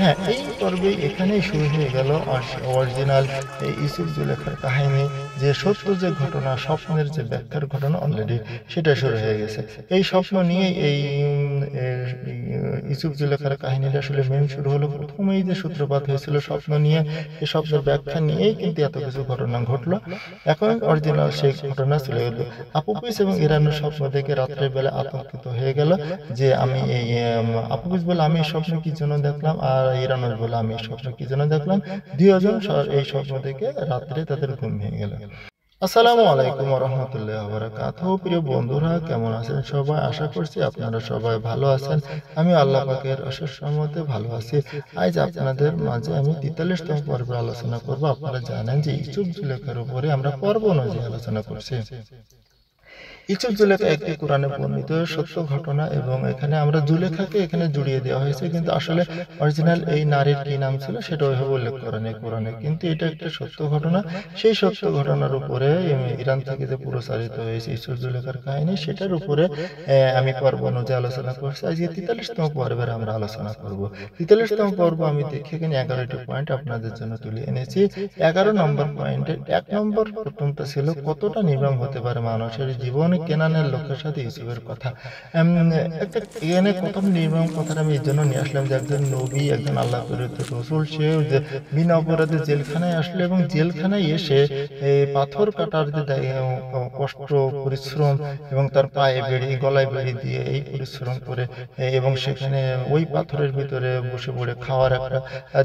হ্যাঁ, এই পর্বে এখানেই শুরু হয়ে গেল অরিজিনাল ইউসুফ জুলেখার কাহিনী। যে সত্য যে ঘটনা, স্বপ্নের যে ব্যাখ্যার ঘটনা অলরেডি সেটা শুরু হয়ে গেছে। এই স্বপ্ন নিয়েই এই ইউসুফ জুলেখার কাহিনীটা আসলে মেন শুরু হলো। প্রথমেই যে সূত্রপাত হয়েছিল স্বপ্ন নিয়ে, এই স্বপ্নের ব্যাখ্যা নিয়েই কিন্তু এত কিছু ঘটনা ঘটলো। এখন অরিজিনাল সেই ঘটনা চলে গেল। আপুপিস এবং ইরানের স্বপ্ন দেখে রাত্রের বেলা আতঙ্কিত হয়ে গেল যে আমি এই আপুপিস বলে আমি এই স্বপ্ন কি জন্য দেখলাম, আর ইরানুস বলে আমি এই স্বপ্ন কি জন্য দেখলাম। দুজন এই স্বপ্ন দেখে রাত্রে তাদের ঘুম ভেঙে গেল। আসসালামু আলাইকুম রহমতুল্লাহ বারাকাতুহু। প্রিয় বন্ধুরা, কেমন আছেন সবাই? আশা করছি আপনারা সবাই ভালো আছেন। আমি আল্লাহ পাকের অশেষ রহমতে ভালো আছি। আজ আপনাদের মাঝে আমি 43তম পর্বে আলোচনা করব। আপনারা জানেন যে ইউসুফ জুলেখার উপরে আমরা পর্ব অনুযায়ী আলোচনা করছি। ইউসুফ জুলেখা একটি কোরআনে বর্ণিত সত্য ঘটনা, এবং এখানে আমরা জুলেখাকে এখানে জুড়িয়ে দেওয়া হয়েছে, কিন্তু আসলে অরিজিনাল এই নারীর কি নাম ছিল সেটা ওইভাবে উল্লেখ করা নেই কোরআনে, কিন্তু এটা একটা সত্য ঘটনা। সেই সত্য ঘটনার উপরে ইরান থেকে যে প্রচারিত হয়েছে ইউসুফ জুলেখার কাহিনী, সেটার উপরে আমি পর্ব অনুযায়ী আলোচনা করছি। আজকে 43তম পর্বের আমরা আলোচনা করব। 43তম পর্ব আমি দেখে এখানে 11টি পয়েন্ট আপনাদের জন্য তুলে এনেছি। 11 নম্বর পয়েন্টের 1 নম্বর প্রথমটা ছিল কতটা নির্মম হতে পারে মানুষের জীবনে কেনানের লোকের সাথে ইউসুফের কথা। একটা এখানে প্রথম নির্মম কথাটা আমি এই জন্য নিয়ে আসলাম যে একজন নবী, একজন আল্লাহ প্রেরিত রসুল, সে বিনা অপরাধে জেলখানায় আসলো, এবং জেলখানায় এসে পাথর কাটার যে কষ্ট, পরিশ্রম, এবং তার পায়ে বেড়ি, গলায় বেড়ি দিয়ে এই পরিশ্রম করে, এবং সেখানে ওই পাথরের ভিতরে বসে পড়ে খাওয়ার একটা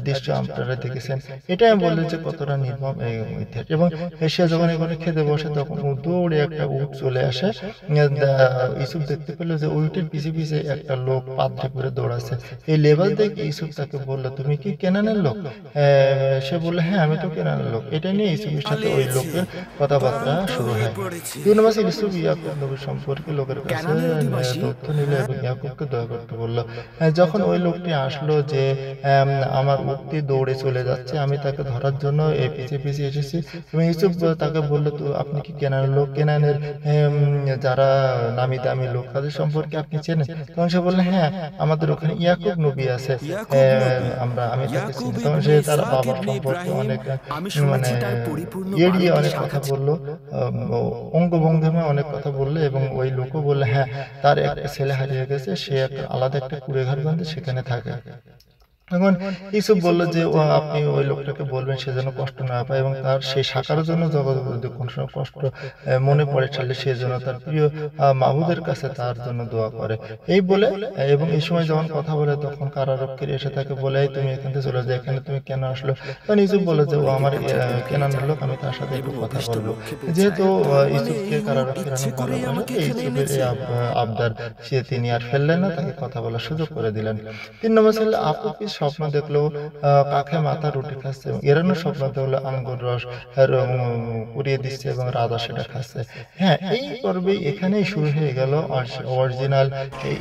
দৃশ্য আপনারা দেখেছেন। এটাই আমি বললাম যে কতটা নির্মম ইতিহাস। এবং সে যখন এখানে খেতে বসে তখন দৌড়ে একটা উট চলে আসে। ইউসুফ দেখতে পেল যে উটের পিছে পিছে একটা লোক পাথরে করে দৌড়াচ্ছে। এই লেভেল দেখে ইউসুফ তাকে বললো, তুমি কি কেনানের লোক? সে বললো, হ্যাঁ আমি তো কেনানের লোক। এটা নিয়ে ইউসুফের সাথে ওই লোকের কথাবার্তা শুরু হয়। দুই মাসে ইউসুফ ইয়াকুব নবী সম্পর্কে লোকের কাছে তথ্য নিল এবং ইয়াকুবকে দয়া করতে বললো। যখন ওই লোকটি আসলো যে আমার উটটি দৌড়ে চলে যাচ্ছে, আমি তাকে ধরার জন্য এই পিছিয়ে পিছিয়ে এসেছি, এবং ইউসুফ তাকে বললো, তো আপনি কি কেনানের লোক? কেনানের যারা নামি দামি লোক তাদের সম্পর্কে আপনি চেনেন? তখন সে বললেন, হ্যাঁ আমাদের ওখানে ইয়াকুব নবী আছে, আমি তাকে চিনি। তখন সে তার বাবা সম্পর্কে অনেক মানে এড়িয়ে অনেক কথা বললো, অঙ্গভঙ্গিমে অনেক কথা বললো, এবং ওই লোকও বললে, হ্যাঁ তার একটা ছেলে হারিয়ে গেছে, সে একটা আলাদা একটা কুড়ে ঘর বাঁধে সেখানে থাকে। এখন ইউসুফ বলল যে আপনি ওই লোকটাকে বলবেন সে যেন কষ্ট না পায়, এবং তার সেই শাখার জন্য জগৎ যদি কোনো সময় কষ্ট মনে পড়ে তাহলে সে যেন তার প্রিয় মাহবুদের কাছে তার জন্য দোয়া করে। এই বলে, এবং এই সময় যখন কথা বলে তখন কারারক্ষীর এসে তাকে বলে, তুমি এখান থেকে চলে যাও, এখানে তুমি কেন আসলো? তখন ইউসুফ বলে যে ও আমার কেনানোর লোক, আমি তার সাথে একটু কথা বলবো। যেহেতু ইউসুফকে কারারক্ষীর অনেক ভালোবাসে, ইউসুফের এই আবদার তিনি আর ফেললেন না, তাকে কথা বলার সুযোগ করে দিলেন। 3 নম্বর ছিল আপুপিস স্বপ্ন দেখলো কাকে মাথা রুটি খাচ্ছে, এবং এরানোর স্বপ্ন দেখলো আঙ্গুর রস পুড়িয়ে দিচ্ছে এবং রাজা সেটা খাচ্ছে। হ্যাঁ, এই পর্বে এখানেই শুরু হয়ে গেল অরিজিনাল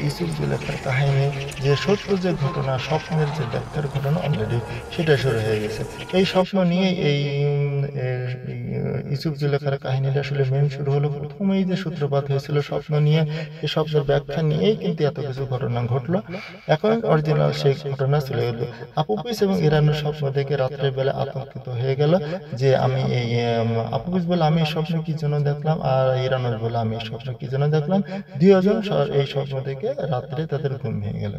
ইউসুফ জুলেখার কাহিনী। যে সত্য যে ঘটনা, স্বপ্নের যে ব্যাখ্যার ঘটনা অলরেডি সেটা শুরু হয়ে গেছে। এই স্বপ্ন নিয়ে এই ইউসুফ জুলেখার কাহিনীটা আসলে মেন শুরু হলো। প্রথমেই যে সূত্রপাত হয়েছিল স্বপ্ন নিয়ে, এই স্বপ্নের ব্যাখ্যা নিয়েই কিন্তু এত কিছু ঘটনা ঘটলো। এখন অরিজিনাল সেই ঘটনা চলে গেল। আপুপিস এবং ইরানের স্বপ্ন দেখে রাত্রের বেলা আতঙ্কিত হয়ে গেল যে আমি এই আপুপিস বলে আমি এই স্বপ্ন কি জন্য দেখলাম, আর ইরানুস বলে আমি এই স্বপ্ন কি জন্য দেখলাম। দুজন এই স্বপ্ন দেখে রাত্রে তাদের ঘুম ভেঙে গেল।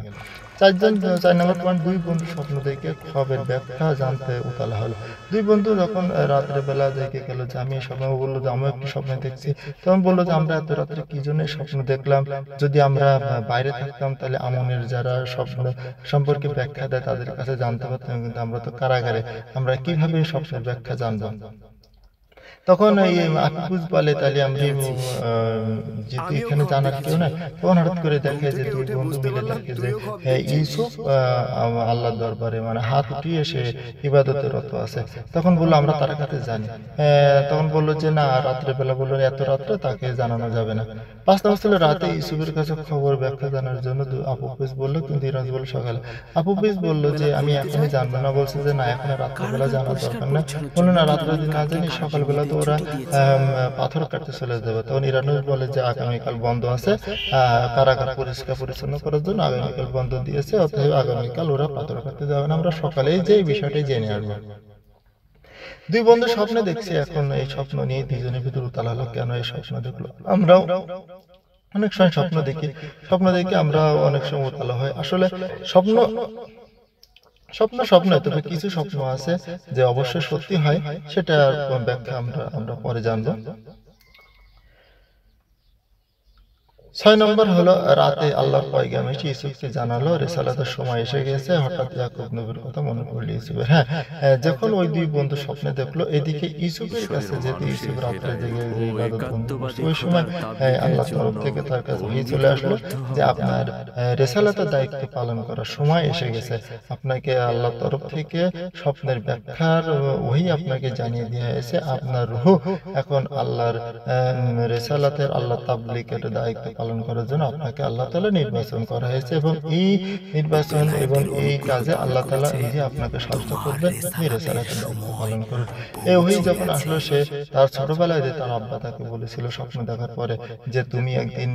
4 নম্বর পয়েন্ট, 2 বন্ধু স্বপ্ন দেখে খবরের ব্যাখ্যা জানতে উতালা হলো। 2 বন্ধু যখন রাত্রে বেলা দেখে গেল যে আমি এই স্বপ্ন, বললো যে আমি একটি স্বপ্ন দেখছি। তখন বললো যে আমরা এত রাত্রে কি জন্য স্বপ্ন দেখলাম, যদি আমরা বাইরে থাকতাম তাহলে আমনের যারা স্বপ্ন সম্পর্কে ব্যাখ্যা দেয় তাদের কাছে জানতে পারতাম, কিন্তু আমরা তো কারাগারে, আমরা কিভাবে স্বপ্নের ব্যাখ্যা জানবো? তখন আপুস বলে, তাহলে আমি যেহেতু এখানে জানার কেউ না, তখন হঠাৎ করে দেখে যে 2 বন্ধু মিলে দেখে যে ইউসুফ আল্লাহর দরবারে মানে হাত উঠিয়ে সে ইবাদতে রত আছে। তখন বললো আমরা তার কাছে জানি। তখন বললো যে না, রাত্রে বেলা, বললো এত রাত্রে তাকে জানানো যাবে না। 5 নম্বর ছিল রাতে ইউসুফের কাছে খবর ব্যাখ্যা জানার জন্য আপুস বললো, কিন্তু ইরাজ বললো সকালে। আপুস বললো যে আমি এখনই জানবো না, বলছে যে না এখন রাত্রে বেলা জানার দরকার না, বললো না রাত্রে যদি না জানি সকালবেলা তো ওরা পাথর কাটতে চলে যাবে। তখন ইরানুস বলে যে আগামীকাল বন্ধ আছে, কারাগার পরিষ্কার পরিচ্ছন্ন করার জন্য আগামীকাল বন্ধ দিয়েছে, অতএব আগামীকাল ওরা পাথর কাটতে যাবে না, আমরা সকালেই যে বিষয়টি জেনে আসবো। দুই বন্ধু স্বপ্নে দেখছে, এখন এই স্বপ্ন নিয়ে দুজনের ভিতর উতাল হলো, কেন এই স্বপ্ন দেখলো। আমরাও অনেক সময় স্বপ্ন দেখি আমরা অনেক সময় উতাল হয়। আসলে স্বপ্ন স্বপ্ন তবে কিছু স্বপ্ন আছে যে অবশ্যই সত্যি হয়, সেটা ব্যাখ্যা আমরা পরে জানবো। 6 নম্বর হলো, রাতে আল্লাহর পয়গাম এসে ইউসুফকে জানালো রিসালাতের সময় এসে গেছে। হঠাৎ ইয়াকুব নবীর কথা মনে পড়লো ইউসুফের। যখন ওই দুই বন্ধু স্বপ্নে দেখলো, এদিকে ইউসুফের কাছে যেতে, ইউসুফ রাত্রে জেগে ইবাদত বন্দি করছে, ওই সময় আল্লাহর তরফ থেকে তার কাছে ওহী চলে আসলো যে আপনার রিসালাতের দায়িত্ব পালন করার সময় এসে গেছে। আপনাকে আল্লাহর তরফ থেকে স্বপ্নের ব্যাখ্যার ওহী আপনাকে জানিয়ে দেওয়া হয়েছে। আপনার রূহ এখন আল্লাহর রিসালাতের, আল্লাহ তাবলীগের দায়িত্ব পালন করার জন্য আপনাকে আল্লাহ তাআলা নির্বাচন করা হয়েছে, এবং এই নির্বাচন এবং এই কাজে আল্লাহ তাআলা নিজে আপনাকে সাহায্য করবেন। আপনি রিসালাতের দায়িত্ব পালন করুন। এই ওহী যখন আসলো, সে তার ছোটবেলায় যে তার আব্বা তাকে বলেছিল স্বপ্ন দেখার পরে যে তুমি একদিন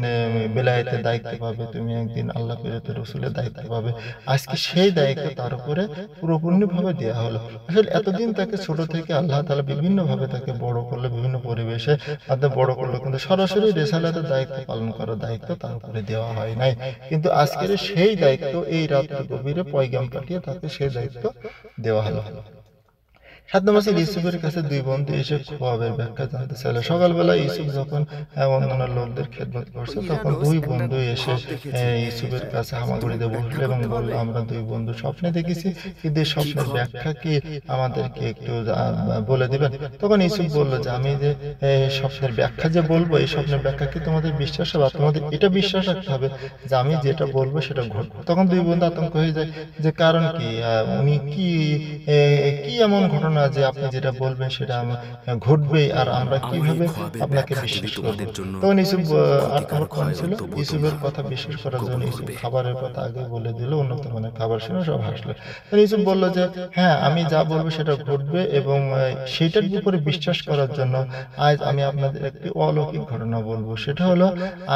বেলায়েতের দায়িত্ব পাবে, তুমি একদিন আল্লাহ প্রেরিত রাসূলের দায়িত্ব পাবে। আজকে সেই দায়িত্ব তার উপরে পুরোপূর্ণভাবে দেওয়া হলো। আসলে এতদিন তাকে ছোট থেকে আল্লাহ তাআলা বিভিন্ন ভাবে তাকে বড় করলো, বিভিন্ন পরিবেশে বড় করলো, কিন্তু সরাসরি রিসালাতের দায়িত্ব পালন করার দায়িত্ব তার উপরে দেওয়া হয় নাই। কিন্তু আজকের সেই দায়িত্ব এই রাতের গভীরে পয়গাম পাঠিয়ে তাকে সেই দায়িত্ব দেওয়া হলো। 7 নম্বর ছিল ইউসুফের কাছে দুই বন্ধু এসে খোয়াবের ব্যাখ্যা জানতে চাইল। সকালবেলা ইউসুফ যখন অন্যান্য লোকদের খেদমত করছে, তখন দুই বন্ধু এসে ইউসুফের কাছে হামাগুড়িতে বসলো এবং বলল, আমরা দুই বন্ধু স্বপ্নে দেখেছি, কিন্তু এই স্বপ্নের ব্যাখ্যা কি আমাদেরকে একটু বলে দিবেন? তখন ইউসুফ বলল যে আমি যে স্বপ্নের ব্যাখ্যা যে বলবো, এই স্বপ্নের ব্যাখ্যা কি তোমাদের বিশ্বাস হবে? তোমাদের এটা বিশ্বাস রাখতে হবে যে আমি যেটা বলবো সেটা ঘটবে। তখন দুই বন্ধু আতঙ্ক হয়ে যায় যে কারণ কি, উনি কি এমন ঘটনা যে আপনি যেটা বলবেন সেটা ঘটবে, আর আমরা কিভাবে আপনাকে বিশ্বাস করব? তখন ইউসুফ ছিল ইউসুফের কথা বিশ্বাস করার জন্য ইউসুফ খাবারের কথা আগে বলে দিল, উন্নত মানের খাবার শুনে সব হাসলো। তখন ইউসুফ বলল যে হ্যাঁ, আমি যা বলবো সেটা ঘটবে, এবং সেটার উপরে বিশ্বাস করার জন্য আজ আমি আপনাদের একটি অলৌকিক ঘটনা বলবো। সেটা হলো,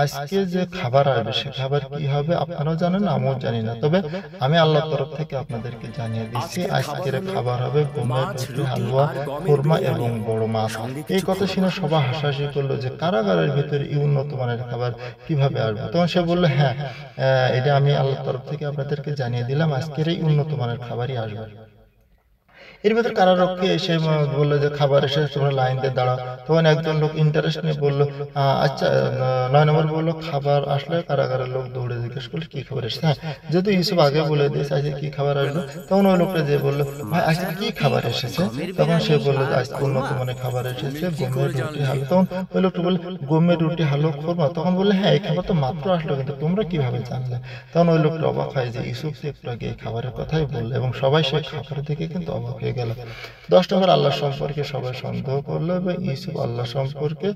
আজকে যে খাবার আসবে সে খাবার কি হবে আপনারাও জানেন না, আমিও জানি না, তবে আমি আল্লাহর তরফ থেকে আপনাদেরকে জানিয়ে দিচ্ছি আজকের খাবার হবে গমের রুটি, হালুয়া, কোরমা এবং বড় মাছ। এই কথা শুনে সবাই হাসাহাসি করলো যে কারাগারের ভিতরে এই উন্নত মানের খাবার কিভাবে আসবে? তখন সে বললো, হ্যাঁ, এটা আমি আল্লাহর তরফ থেকে আপনাদেরকে জানিয়ে দিলাম, আজকের এই উন্নত মানের খাবারই আসবে। এর ভিতর কারারক্ষী এসে বললো যে খাবার এসে তোমরা লাইন দিয়ে দাঁড়াও। তখন একজন লোক ইন্টারেস্ট নিয়ে বললো, আচ্ছা, 9 নম্বর বললো খাবার আসলে কারাগারের লোক দৌড়ে জিজ্ঞেস করলো কি খাবার এসেছে। হ্যাঁ, যেহেতু ইউসুফ আগে বলে দিয়েছে আজকে কি খাবার আসবে, তখন ওই লোকটা যে বললো, ভাই আজকে কি খাবার এসেছে? তখন সে বললো আজকে উন্নত মানের খাবার এসেছে, গমের রুটি, হালুয়া। তখন ওই লোকটা বললো গমের রুটি, হালুয়া, খোরমা। তখন বললো, হ্যাঁ, এই খাবার তো মাত্র আসলো, কিন্তু তোমরা কিভাবে জানলে? তখন ওই লোকটা অবাক হয় যে ইউসুফ একটু আগে এই খাবারের কথাই বললো, এবং সবাই সেই খাবার দেখে কিন্তু অবাক হয়ে গেল। 10 নম্বর আল্লাহ সম্পর্কে সবাই সন্দেহ করলো, এবং ইউসুফ আল্লাহ সম্পর্কে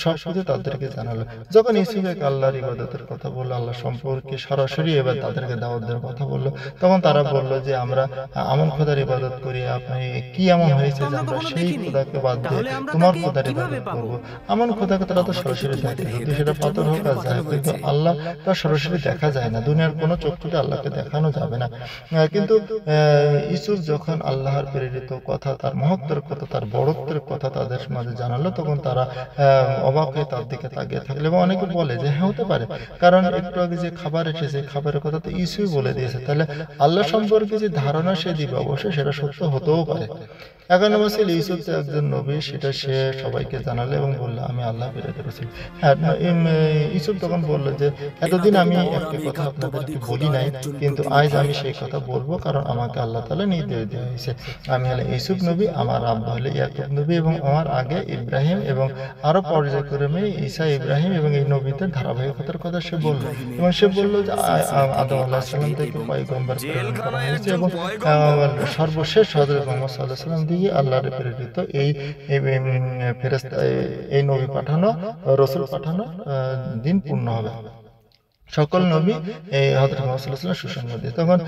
সবকিছু তাদেরকে জানালো। যখন ইউসুফ এক আল্লাহর ইবাদতের কথা বললো, আল্লাহ সম্পর্কে সরাসরি এবার তাদেরকে দাওয়াত দেওয়ার কথা বললো, তখন তারা বললো যে আমরা আমন খোদার ইবাদত করি, আপনি কি এমন হয়েছে যে আমরা সেই খোদাকে বাদ দিয়ে তোমার খোদার ইবাদত করবো? আমন খোদাকে তারা তো সরাসরি দেখে, যদি সেটা পাথর হোক আর যায়, কিন্তু আল্লাহ তা সরাসরি দেখা যায় না, দুনিয়ার কোনো চক্ষুতে আল্লাহকে দেখানো যাবে না। কিন্তু ইউসুফ যখন আল্লাহর প্রেরিত কথা, তার মহত্বের কথা, তার বড়ত্বের কথা তাদের মাঝে জানালো, তখন তারা অবাক হয়ে তার দিকে তাকিয়ে থাকলো, এবং অনেকে বলে যে হ্যাঁ, হতে পারে, কারণ একটু আগে যে খাবার এসেছে খাবারের কথা তো ইউসুফ বলে দিয়েছে, তাহলে আল্লাহ সম্পর্কে যে ধারণা সে দিবে অবশ্যই সেটা সত্য হতেও পারে। 11 নম্বর ছিল ইউসুফ তো একজন নবী, সেটা সে সবাইকে জানালো এবং বললো আমি আল্লাহ প্রেরিত রাসূল। হ্যাঁ, ইউসুফ তখন বললো যে এতদিন আমি একটা কথা আপনাদেরকে বলি নাই, কিন্তু আজ আমি সেই কথা বলবো, কারণ আমাকে আল্লাহ তাআলা নির্দেশ দেওয়া হয়েছে। আমি হলে ইউসুফ নবী, আমার আব্বা হলে ইয়াকুব নবী, এবং আমার আগে ইব্রাহিম, এবং আরো পর্যায়ক্রমে ঈসা, ইব্রাহিম, এবং এই নবীদের ধারাবাহিকতার কথা সে বলল। এবং সে বলল যে আদম আলাইহিস সালাম থেকে পয়গম্বর প্রেরণ করা হয়েছে, এবং সর্বশেষ হযরত মুহাম্মদ সাল্লাল্লাহু আলাইহি ওয়াসাল্লাম দিয়ে আল্লাহর প্রেরিত এই ফেরেশতা, এই নবী পাঠানো, রাসূল পাঠানো দিন পূর্ণ হবে। সকল নবী এই হযরত মুহাম্মদ সাল্লাল্লাহু আলাইহি ওয়াসাল্লাম সুসংবাদী। তখন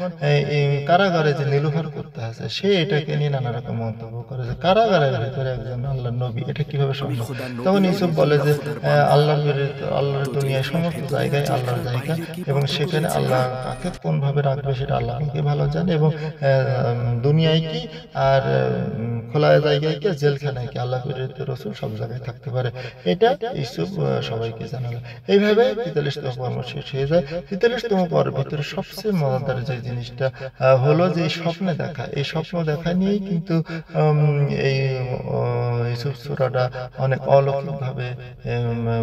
এই কারাগারে যে নীলুফার করতে আছে সে এটাকে নিয়ে নানা রকম মন্তব্য করে যে কারাগারের ভিতরে একজন আল্লাহর নবী এটা কিভাবে সম্ভব? তখন ইউসুফ বলে যে আল্লাহর বিরুদ্ধে আল্লাহর দুনিয়ায় সমস্ত জায়গায় আল্লাহর জায়গা এবং সেখানে আল্লাহ কাকে কোনভাবে রাখবে সেটা আল্লাহ পাকই ভালো জানে এবং দুনিয়ায় কি আর খোলা জায়গায় কি জেলখানায় কি আল্লাহ বিরুদ্ধে রাসূল সব জায়গায় থাকতে পারে। এটা ইউসুফ সবাইকে জানালো। এইভাবে ৪৩তম পর্ব শেষ হয়ে যায়। ৪৩তম পর্বের ভিতরে সবচেয়ে মজাদার যে জিনিসটা হলো যে স্বপ্নে দেখা। এই স্বপ্ন দেখা নিয়েই কিন্তু এই ইউসুফ সূরাটা অনেক অলৌকিকভাবে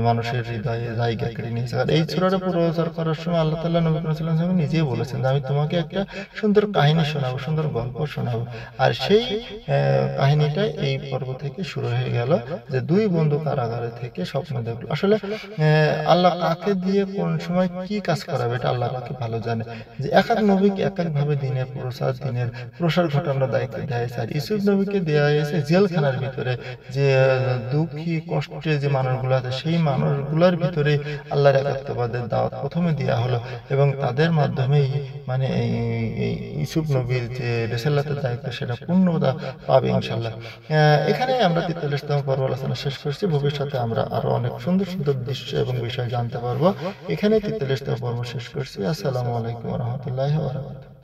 মানুষের হৃদয়ে জায়গা কেড়ে নিয়েছে। আর এই সূরাটা প্রচার করার সময় আল্লাহ তাআলা নবী করিম সাল্লাল্লাহু আলাইহি ওয়াসাল্লাম নিজেই বলেছেন যে আমি তোমাকে একটা সুন্দর কাহিনী শোনাবো, সুন্দর গল্প শোনাবো। আর সেই কাহিনীটা এই পর্ব থেকে শুরু হয়ে গেল যে দুই বন্ধু কারাগারে থেকে স্বপ্ন দেখলো। আসলে আল্লাহ কাকে দিয়ে কোন সময় কি কাজ করাবে এটা আল্লাহ পাকই ভালো জানে। যে এক এক নবীকে এক এক ভাবে দিনের প্রসার ঘটানোর দায়িত্ব দেয়া হয়েছে। আর ইউসুফ নবীকে দেওয়া হয়েছে জেলখানার ভিতরে যে দুঃখী কষ্টে যে মানুষগুলো আছে সেই মানুষগুলোর ভিতরে আল্লাহর একাত্মবাদের দাওয়াত প্রথমে দেওয়া হলো এবং তাদের মাধ্যমেই মানে এই ইউসুফ নবীর যে রিসালাতের দায়িত্ব সেটা পূর্ণতা পাবে ইনশাআল্লাহ। এখানে আমরা ৪৩তম পর্ব আলোচনা শেষ করছি। ভবিষ্যতে আমরা আরো অনেক সুন্দর সুন্দর দৃশ্য এবং বিষয় জানতে পারবো। এখানে ৪৩তম পর্ব শেষ করছি। আসসালামু আলাইকুম ওয়া রাহমাতুল্লাহি ওয়া বারাকাতুহু।